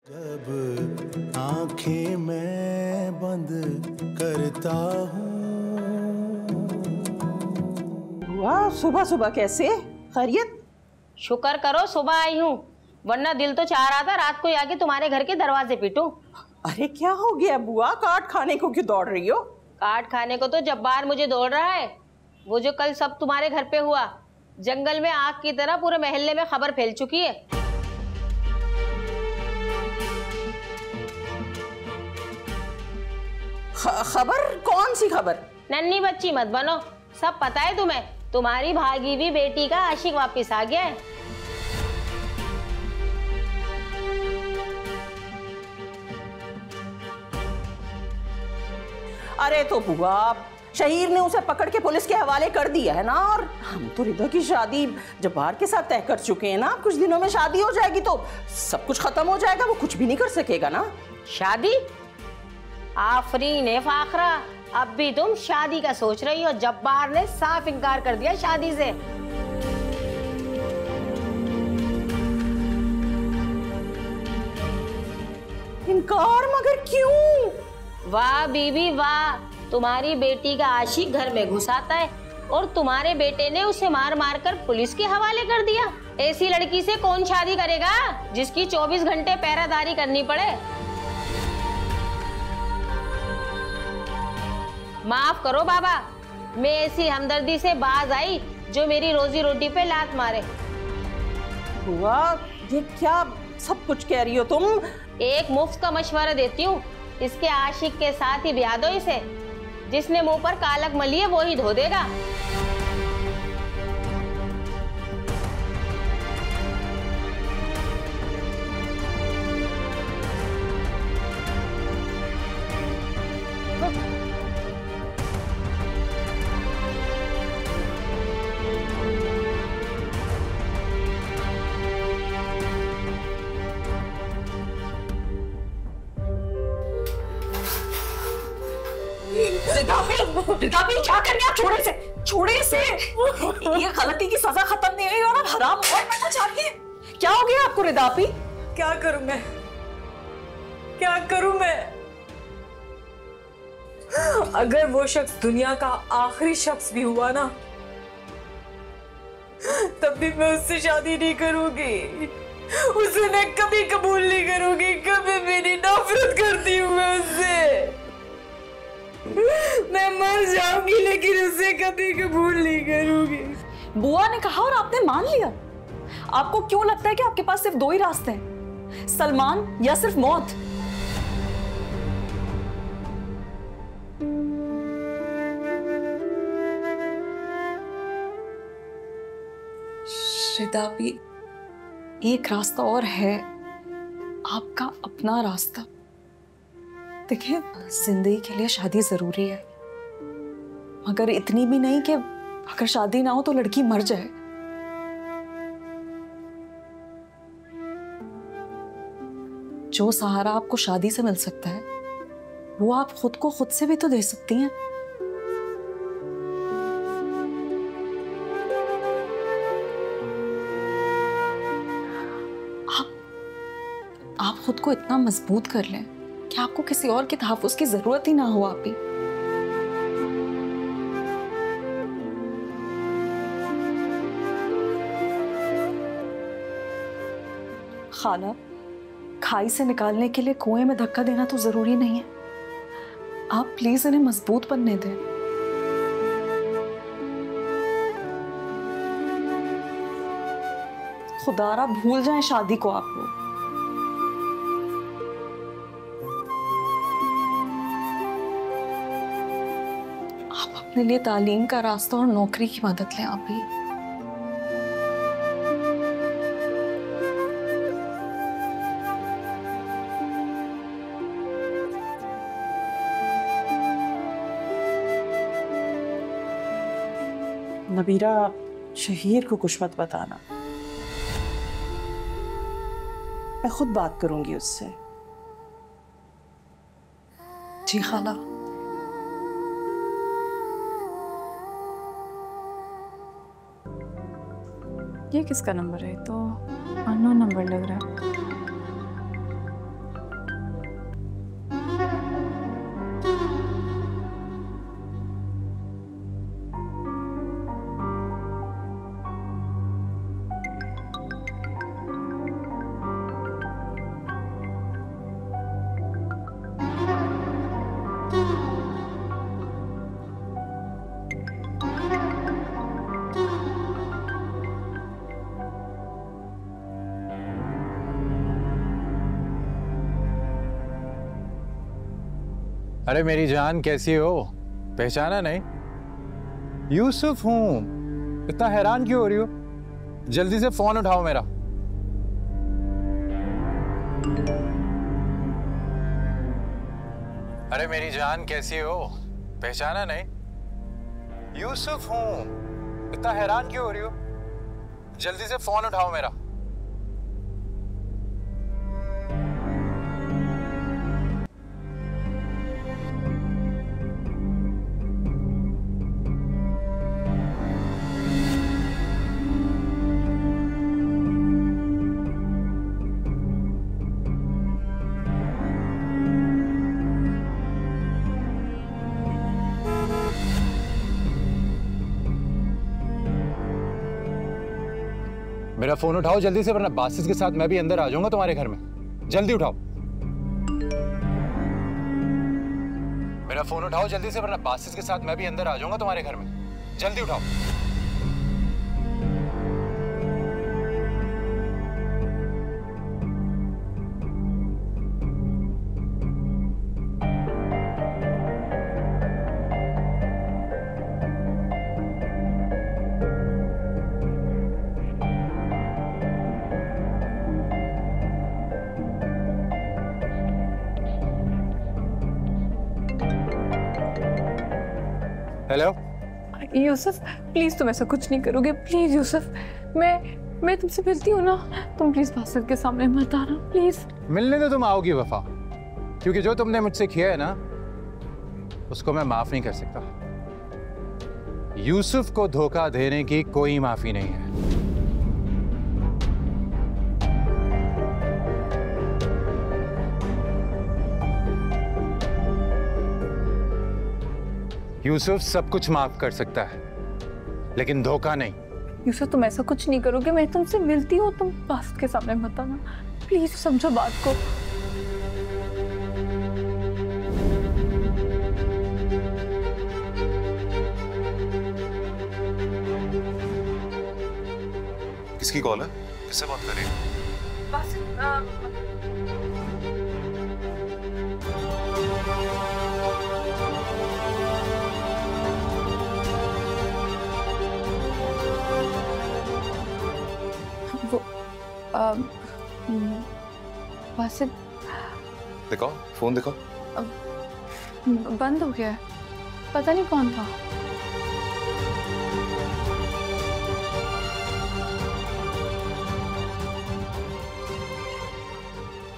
जब आंखें मैं बंद करता हूँ। वाह, सुबह सुबह कैसे? खैरियत? शुक्र करो सुबह आई हूँ, वरना दिल तो चाह रहा था रात को आके तुम्हारे घर के दरवाजे पीटूं। अरे क्या हो गया बुआ, काट खाने को क्यों दौड़ रही हो? काट खाने को तो जब्बार मुझे दौड़ रहा है। वो जो कल सब तुम्हारे घर पे हुआ, जंगल में आग की तरह पूरे मोहल्ले में खबर फैल चुकी है। खबर? कौन सी खबर? नन्ही बच्ची मत बनो, सब पता है तुम्हें। तुम्हारी भागी हुई बेटी का आशिक वापस आ गया है। अरे तो बुआ, शहीर ने उसे पकड़ के पुलिस के हवाले कर दिया है ना, और हम तो रिदा की शादी जब्बार के साथ तय कर चुके हैं ना। कुछ दिनों में शादी हो जाएगी तो सब कुछ खत्म हो जाएगा, वो कुछ भी नहीं कर सकेगा ना। शादी? आफरीन फाखरा, अब भी तुम शादी का सोच रही हो। जब्बार ने साफ इनकार कर दिया शादी से। इनकार? मगर क्यों? वाह बीबी वाह, तुम्हारी बेटी का आशिक घर में घुस आता है और तुम्हारे बेटे ने उसे मार मार कर पुलिस के हवाले कर दिया। ऐसी लड़की से कौन शादी करेगा जिसकी 24 घंटे पहरादारी करनी पड़े? माफ करो बाबा, मैं ऐसी हमदर्दी से बाज आई जो मेरी रोजी रोटी पे लात मारे। बुआ, ये क्या सब कुछ कह रही हो तुम? एक मुफ्त का मशवरा देती हूँ, इसके आशिक के साथ ही ब्याह दो इसे। जिसने मुंह पर कालक मली है वो ही धो देगा। क्या कर रही? छोड़े से, छोड़े से। ये गलती की सजा खत्म नहीं हुई और अब हराम और बनना चाहिए। क्या हो गया आपको रिदापी? क्या करूं मैं, क्या करूं मैं? अगर वो शख्स दुनिया का आखिरी शख्स भी हुआ ना, तब भी मैं उससे शादी नहीं करूंगी। उसे मैं कभी कबूल नहीं करूंगी, कभी भी नहीं। नफरत करती हूँ मैं उससे। मैं मर जाऊंगी लेकिन उसे कभी कबूल नहीं करूंगी। बुआ ने कहा और आपने मान लिया। आपको क्यों लगता है कि आपके पास सिर्फ दो ही रास्ते हैं, सलमान या सिर्फ मौत? श्रीदाबी, एक रास्ता और है, आपका अपना रास्ता। देखिए, जिंदगी के लिए शादी जरूरी है, मगर इतनी भी नहीं कि अगर शादी ना हो तो लड़की मर जाए। जो सहारा आपको शादी से मिल सकता है वो आप खुद को खुद से भी तो दे सकती हैं। आप खुद को इतना मजबूत कर लें कि आपको किसी और के तहफ्फुज़ की जरूरत ही ना हो। आप ही खाला, खाई से निकालने के लिए कुएं में धक्का देना तो जरूरी नहीं है। आप प्लीज इन्हें मजबूत बनने दें। खुदारा भूल जाएं शादी को आप लोग। आप अपने लिए तालीम का रास्ता और नौकरी की मदद लें। आप ही नबीरा, शहीर को कुछ मत बताना, मैं खुद बात करूंगी उससे। जी खाला। ये किसका नंबर है? तो अननोन नंबर लग रहा है। अरे मेरी जान, कैसी हो? पहचाना नहीं? यूसुफ हूं। इतना हैरान क्यों हो रही हो? जल्दी से फोन उठाओ मेरा। अरे मेरी जान, कैसी हो? पहचाना नहीं? यूसुफ हूं। इतना हैरान क्यों हो रही हो? जल्दी से फोन उठाओ मेरा। मेरा फोन उठाओ जल्दी से, वरना बासिस के साथ मैं भी अंदर आ जाऊंगा तुम्हारे घर में। जल्दी उठाओ। मेरा फोन उठाओ जल्दी से, वरना बासिस के साथ मैं भी अंदर आ जाऊंगा तुम्हारे घर में। जल्दी उठाओ। हेलो यूसुफ, प्लीज तुम ऐसा कुछ नहीं करोगे। प्लीज यूसुफ, मैं तुमसे मिलती हूँ ना, तुम प्लीज बासित के सामने मत आना प्लीज। मिलने तो तुम आओगी वफा, क्योंकि जो तुमने मुझसे किया है ना, उसको मैं माफ नहीं कर सकता। यूसुफ को धोखा देने की कोई माफी नहीं है। यूसुफ सब कुछ माफ कर सकता है, लेकिन धोखा नहीं। यूसुफ, तुम ऐसा कुछ नहीं करोगे। मैं तुमसे मिलती हूँ, तुम बासित के सामने मत आना प्लीज, समझो बात को। किसकी कॉल है? किससे बात कर रही है? बासित, वो बासित, दिखाओ फोन, दिखाओ। बंद हो गया है, पता नहीं कौन था।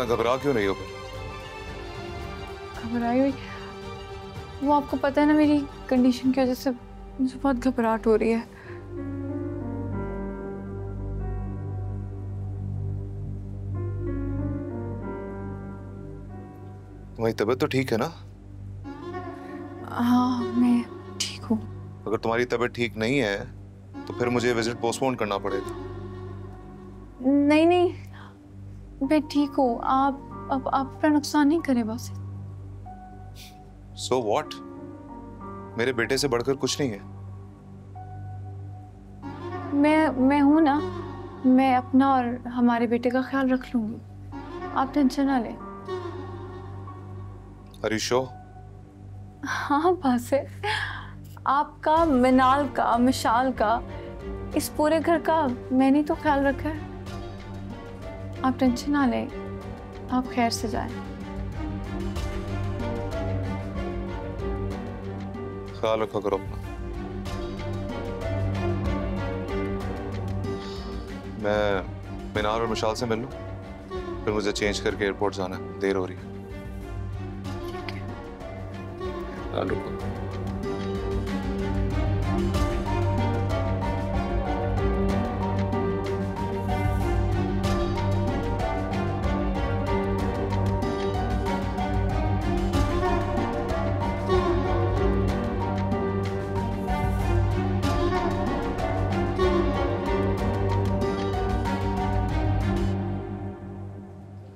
घबरा क्यों नहीं हो? घबराई हुई? वो आपको पता है ना, मेरी कंडीशन की वजह से मुझे बहुत घबराहट हो रही है। तुम्हारी तबीयत तो ठीक है ना? हाँ, मैं ठीक हूँ। अगर तुम्हारी तबीयत ठीक नहीं है तो फिर मुझे विजिट पोस्टपोन करना पड़ेगा। नहीं नहीं, मैं ठीक हूँ। आप अपना नुकसान नहीं करें बस। So what? मेरे बेटे से बढ़कर कुछ नहीं है। मैं हूं ना, मैं अपना और हमारे बेटे का ख्याल रख लूंगी, आप टेंशन ना लें। Are you sure? हाँ बासे, आपका, मिनाल का, मिशाल का, इस पूरे घर का मैंने तो ख्याल रखा है। आप टेंशन ना लें, आप खैर से जाएं। ख्याल रखा करो अपना। मैं मिनार और मिशाल से मिल लूं, फिर मुझे चेंज करके एयरपोर्ट जाना है, देर हो रही है। ख्याल रखो।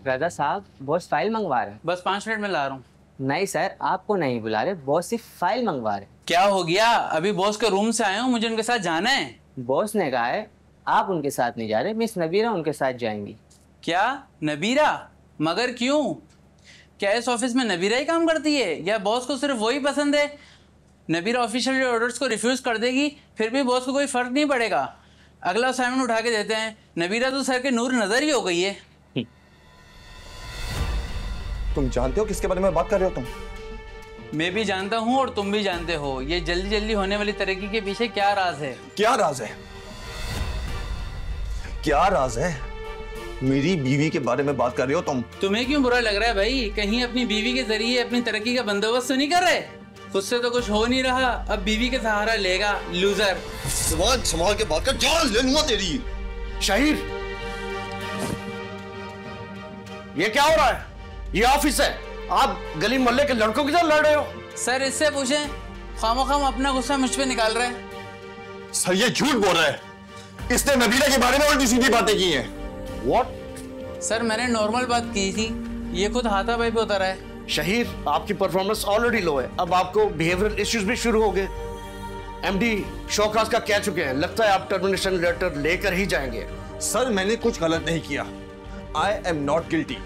रजा साहब, बॉस फाइल मंगवा रहे हैं। बस 5 मिनट में ला रहा हूँ। नहीं सर, आपको नहीं बुला रहे, बॉस सिर्फ फाइल मंगवा रहे। क्या हो गया? अभी बॉस के रूम से आया हूँ, मुझे उनके साथ जाना है। बॉस ने कहा है आप उनके साथ नहीं जा रहे, मिस नबीरा उनके साथ जाएंगी। क्या? नबीरा? मगर क्यों? क्या इस ऑफिस में नबीरा ही काम करती है या बॉस को सिर्फ वही पसंद है? नबीरा ऑफिशियल ऑर्डर्स को रिफ्यूज कर देगी फिर भी बॉस को कोई फर्क नहीं पड़ेगा। अगला असाइनमेंट उठा के देते हैं। नबीरा तो सर के नूर नजर ही हो गई है। तुम जानते हो किसके बारे में बात कर रहे हो तुम? मैं भी जानता हूँ और तुम भी जानते हो। ये जल्दी जल्दी होने वाली तरक्की के पीछे क्या राज है? क्या राज है? क्या राज है? मेरी बीवी के बारे में बात कर रहे हो तुम? तुम्हें क्यों बुरा लग रहा है भाई? कहीं अपनी बीवी के जरिए अपनी तरक्की का बंदोबस्त तो नहीं कर रहे? खुद से तो कुछ हो नहीं रहा, अब बीवी के सहारा लेगा, लूजर। संभाल के बात कर, जान ले लूंगा तेरी। शहीर, ये क्या हो रहा है? ये ऑफिस है, आप गली मोहल्ले के लड़कों के साथ लड़ रहे हो। सर इससे पूछें, खामोखाम अपना गुस्सा मुझ पे निकाल रहे हैं। सर ये झूठ बोल रहा है, इसने नबीरा के बारे में उल्टी सीधी बातें की हैं। What? सर मैंने नॉर्मल बात की थी, ये खुद हाथापाई पे उतर है। शहीर, आपकी परफॉर्मेंस ऑलरेडी लो है, अब आपको बिहेवियरल इश्यूज भी शुरू हो गए। एमडी शौकराज का कह चुके हैं, लगता है आप टर्मिनेशन लेटर लेकर ही जाएंगे। सर मैंने कुछ गलत नहीं किया। I am not guilty.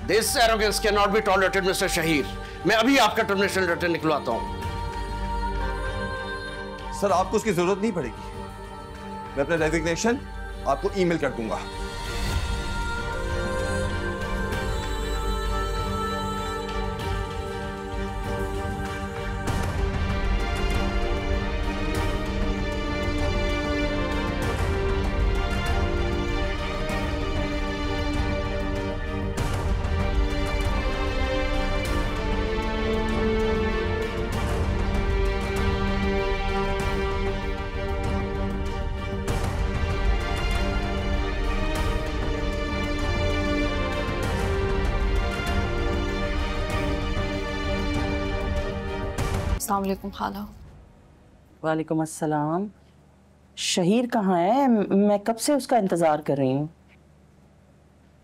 This arrogance cannot be tolerated, Mr. Shaheer. मैं अभी आपका टर्मिनेशन लेटर निकलवाता हूँ। सर आपको उसकी जरूरत नहीं पड़ेगी, मैं अपना रेजिग्नेशन आपको ईमेल कर दूंगा। अस्सलाम वालेकुम खाला। वालेकुम अस्सलाम। शहीर कहाँ है? मैं कब से उसका इंतजार कर रही हूँ।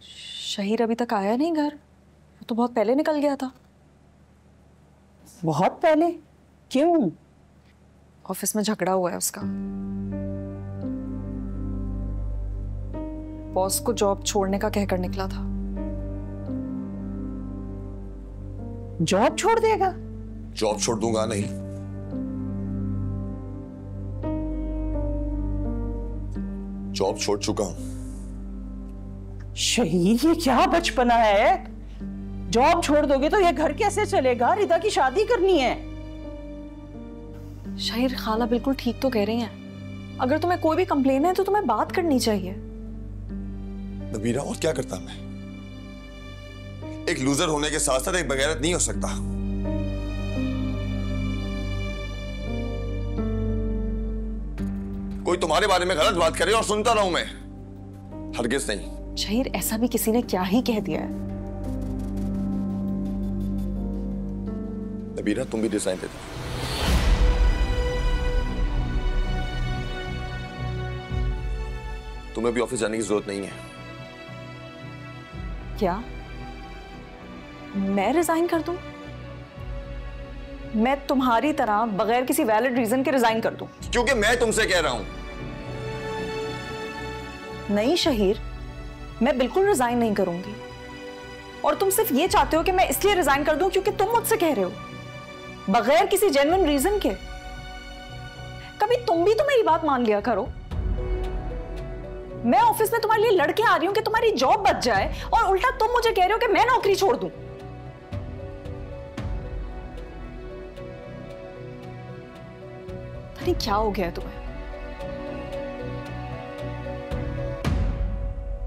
शहीर अभी तक आया नहीं घर, वो तो बहुत पहले निकल गया था। बहुत पहले? क्यों? ऑफिस में झगड़ा हुआ है उसका। बॉस को जॉब छोड़ने का कहकर निकला था। जॉब छोड़ देगा? जॉब छोड़ दूंगा नहीं, जॉब छोड़ चुका हूं। शहीर ये क्या बचपना है? जॉब छोड़ दोगे तो ये घर कैसे चलेगा? रिदा की शादी करनी है। शहीर, खाला बिल्कुल ठीक तो कह रही हैं। अगर तुम्हें कोई भी कंप्लेन है तो तुम्हें बात करनी चाहिए। नबीरा और क्या करता मैं? एक लूजर होने के साथ साथ एक बगैरत नहीं हो सकता। कोई तुम्हारे बारे में गलत बात करे और सुनता रहूं मैं? हरगिज नहीं। शहीर, ऐसा भी किसी ने क्या ही कह दिया है। नबीरा तुम भी रिजाइन दे दो। तुम्हें भी ऑफिस जाने की जरूरत नहीं है। क्या मैं रिजाइन कर दूं? मैं तुम्हारी तरह बगैर किसी वैलिड रीजन के रिजाइन कर दूं? क्योंकि मैं तुमसे कह रहा हूं। नहीं शहीर, मैं बिल्कुल रिजाइन नहीं करूंगी। और तुम सिर्फ ये चाहते हो कि मैं इसलिए रिजाइन कर दूं क्योंकि तुम मुझसे कह रहे हो, बगैर किसी जेन्युइन रीजन के। कभी तुम भी तो मेरी बात मान लिया करो। मैं ऑफिस में तुम्हारे लिए लड़के आ रही हूं कि तुम्हारी जॉब बच जाए, और उल्टा तुम मुझे कह रहे हो कि मैं नौकरी छोड़ दूं। अरे क्या हो गया है तुम्हें?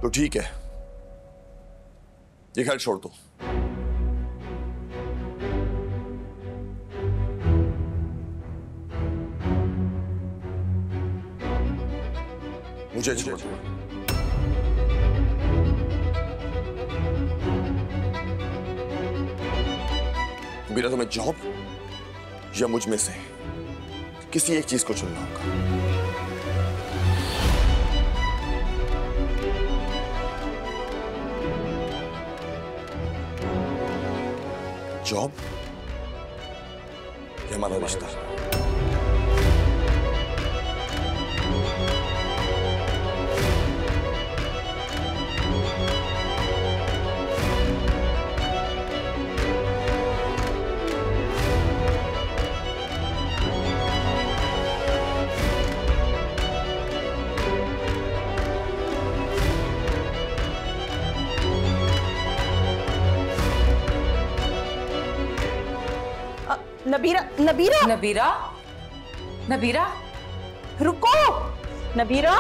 तो ठीक है, ये घर छोड़ दो। मुझे छोड़ दो। मेरा तुम्हें जॉब या मुझ में से किसी एक चीज को चुनना होगा। जॉब या हमारा रिश्ता। नबीरा नबीरा नबीरा नबीरा रुको। नबीरा